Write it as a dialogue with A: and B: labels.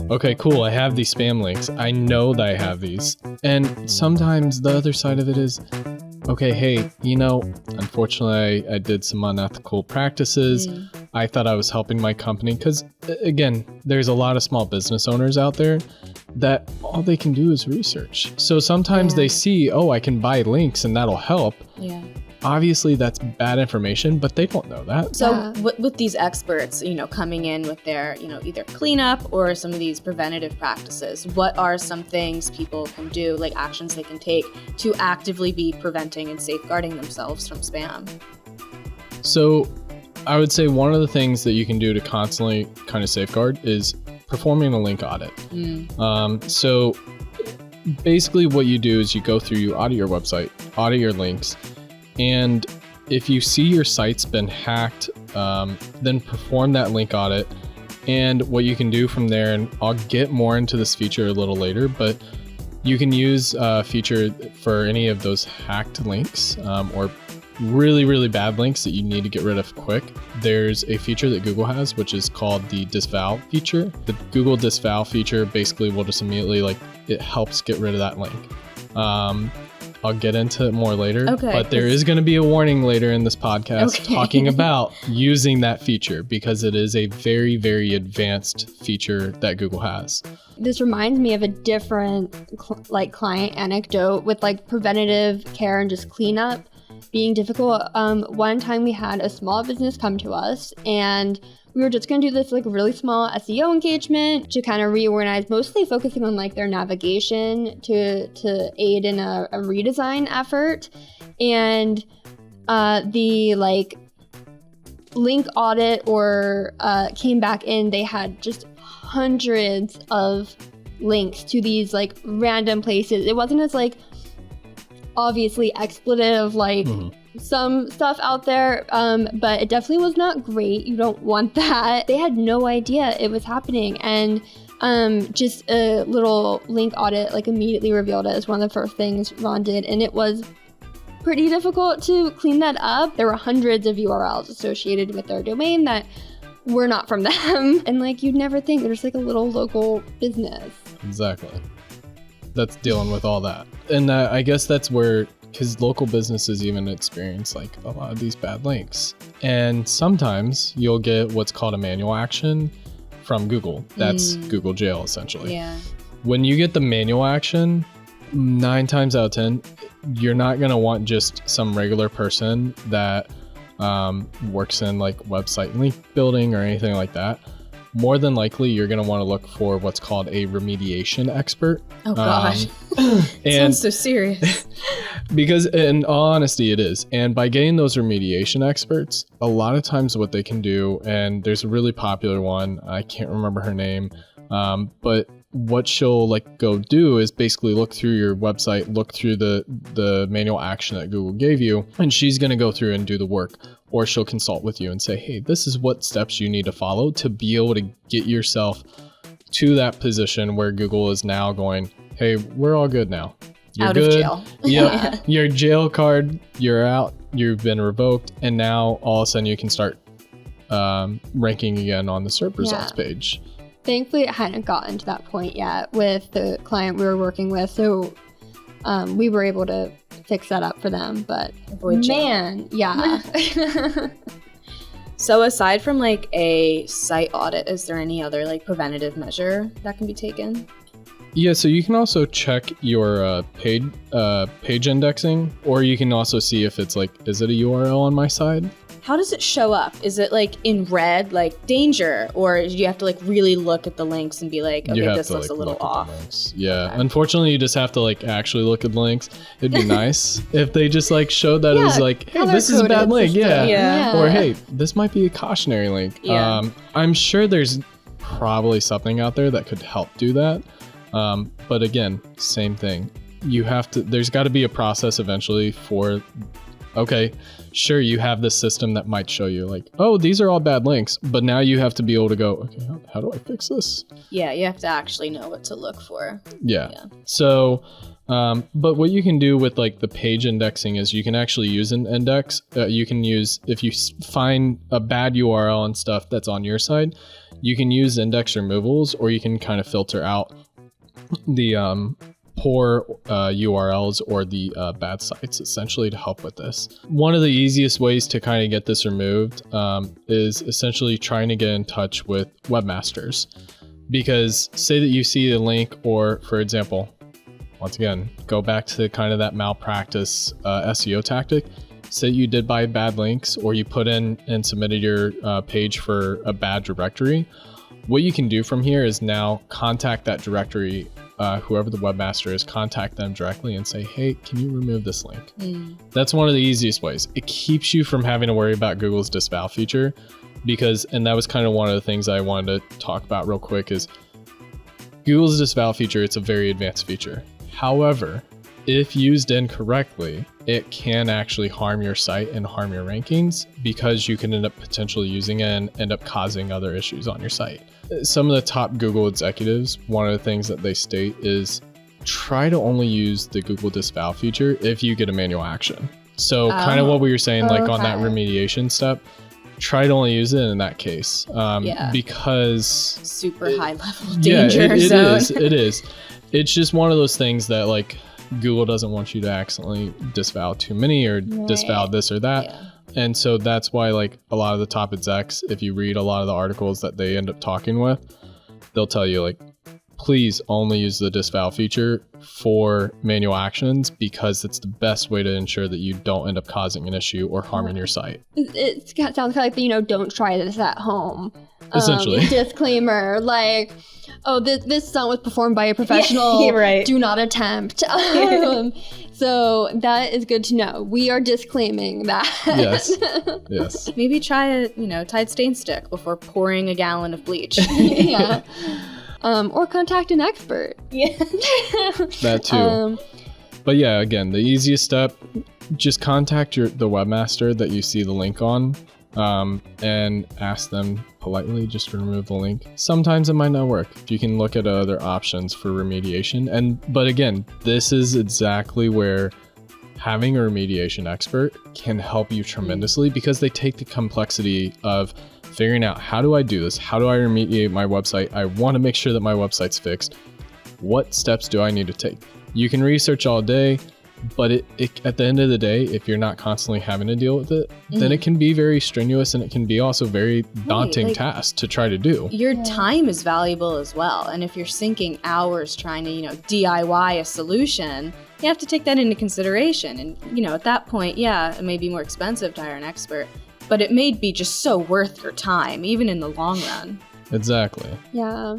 A: okay, cool, I have these spam links. I know that I have these. And sometimes the other side of it is, okay, hey, unfortunately I did some unethical practices. I thought I was helping my company because, again, there's a lot of small business owners out there that all they can do is research. So sometimes they see, I can buy links and that'll help.
B: Yeah.
A: Obviously, that's bad information, but they don't know that.
B: So with these experts, coming in with their, either cleanup or some of these preventative practices, what are some things people can do, like actions they can take to actively be preventing and safeguarding themselves from spam?
A: So I would say one of the things that you can do to constantly kind of safeguard is performing a link audit. So basically what you do is you go through, you audit your website, audit your links, and if you see your site's been hacked, then perform that link audit. And what you can do from there, and I'll get more into this feature a little later, but you can use a feature for any of those hacked links or really, really bad links that you need to get rid of quick. There's a feature that Google has, which is called the Disavow feature. The Google Disavow feature basically will just immediately, it helps get rid of that link. I'll get into it more later, but there is going to be a warning later in this podcast talking about using that feature because it is a very, very advanced feature that Google has.
C: This reminds me of a different client anecdote with preventative care and just cleanup being difficult. One time we had a small business come to us and we were just going to do this really small SEO engagement to kind of reorganize, mostly focusing on their navigation to aid in a redesign effort. And the link audit came back in, they had just hundreds of links to these random places. It wasn't as obviously expletive some stuff out there, but it definitely was not great. You don't want that. They had no idea it was happening, and just a little link audit immediately revealed it as one of the first things Ron did, and it was pretty difficult to clean that up. There were hundreds of URLs associated with their domain that were not from them, and you'd never think there's a little local business.
A: Exactly. That's dealing with all that, and I guess that's where, because local businesses even experience a lot of these bad links, and sometimes you'll get what's called a manual action from Google. That's Google jail essentially.
B: Yeah.
A: When you get the manual action, 9 times out of 10, you're not going to want just some regular person that works in website link building or anything like that. More than likely, you're going to want to look for what's called a remediation expert.
B: Oh, gosh. Sounds so serious.
A: Because in all honesty, it is. And by getting those remediation experts, a lot of times what they can do, and there's a really popular one, I can't remember her name, but what she'll go do is basically look through your website, look through the manual action that Google gave you, and she's going to go through and do the work. Or she'll consult with you and say, hey, this is what steps you need to follow to be able to get yourself to that position where Google is now going, hey, we're all good now. You're
B: out
A: good.
B: Of jail.
A: Yep. Your jail card, you're out, you've been revoked, and now all of a sudden you can start ranking again on the search results page.
C: Thankfully, it hadn't gotten to that point yet with the client we were working with, so we were able to fix that up for them, but yeah.
B: So aside from a site audit, is there any other preventative measure that can be taken?
A: Yeah, so you can also check your page indexing, or you can also see if it's is it a URL on my side?
B: How does it show up? Is it in red, danger, or do you have to really look at the links and be okay, this looks a little off?
A: Yeah, okay. Unfortunately, you just have to actually look at the links. It'd be nice if they just showed that it was hey, this is a bad link, or hey, this might be a cautionary link.
B: Yeah.
A: I'm sure there's probably something out there that could help do that. But again, same thing. There's got to be a process eventually for, okay, sure, you have this system that might show you oh, these are all bad links, but now you have to be able to go, okay, how do I fix this?
B: Yeah, you have to actually know what to look for.
A: Yeah. So But what you can do with like the page indexing is you can actually use an index. You can use, if you find a bad URL and stuff that's on your side, you can use index removals, or you can kind of filter out the poor URLs or the bad sites, essentially, to help with this. One of the easiest ways to kind of get this removed is essentially trying to get in touch with Webmasters. Because say that you see a link, or for example, once again, go back to kind of that malpractice SEO tactic. Say you did buy bad links, or you put in and submitted your page for a bad directory. What you can do from here is now contact that directory, whoever the webmaster is, contact them directly and say, hey, can you remove this link? That's one of the easiest ways. It keeps you from having to worry about Google's disavow feature, because, and that was kind of one of the things I wanted to talk about real quick, is Google's disavow feature, it's a very advanced feature. However, if used incorrectly, it can actually harm your site and harm your rankings, because you can end up potentially using it and end up causing other issues on your site. Some of the top Google executives, one of the things that they state is try to only use the Google disavow feature if you get a manual action. So kind of what we were saying, like on that remediation step, try to only use it in that case, because
B: super high level danger zone.
A: It is. It's just one of those things that like Google doesn't want you to accidentally disavow too many or disavow this or that. Yeah. And so that's why like a lot of the top execs, if you read a lot of the articles that they end up talking with, they'll tell you like, please only use the disavow feature for manual actions, because it's the best way to ensure that you don't end up causing an issue or harming your site.
C: It sounds kind of like the, don't try this at home.
A: Essentially.
C: Disclaimer, like, oh, this stunt was performed by a professional.
B: Right.
C: Do not attempt. So that is good to know. We are disclaiming that.
A: Yes.
B: Maybe try a, Tide stain stick before pouring a gallon of bleach.
C: Yeah. Or contact an expert.
B: Yeah.
A: That too. But yeah, again, the easiest step, just contact the webmaster that you see the link on, and ask them politely just to remove the link. Sometimes it might not work. You can look at other options for remediation. But again, this is exactly where having a remediation expert can help you tremendously, because they take the complexity of figuring out, how do I do this? How do I remediate my website? I want to make sure that my website's fixed. What steps do I need to take? You can research all day, but at the end of the day, if you're not constantly having to deal with it, then it can be very strenuous, and it can be also very daunting task to try to do.
B: Your time is valuable as well. And if you're sinking hours trying to, DIY a solution, you have to take that into consideration. And, at that point, it may be more expensive to hire an expert, but it may be just so worth your time, even in the long run.
A: Exactly.
C: Yeah.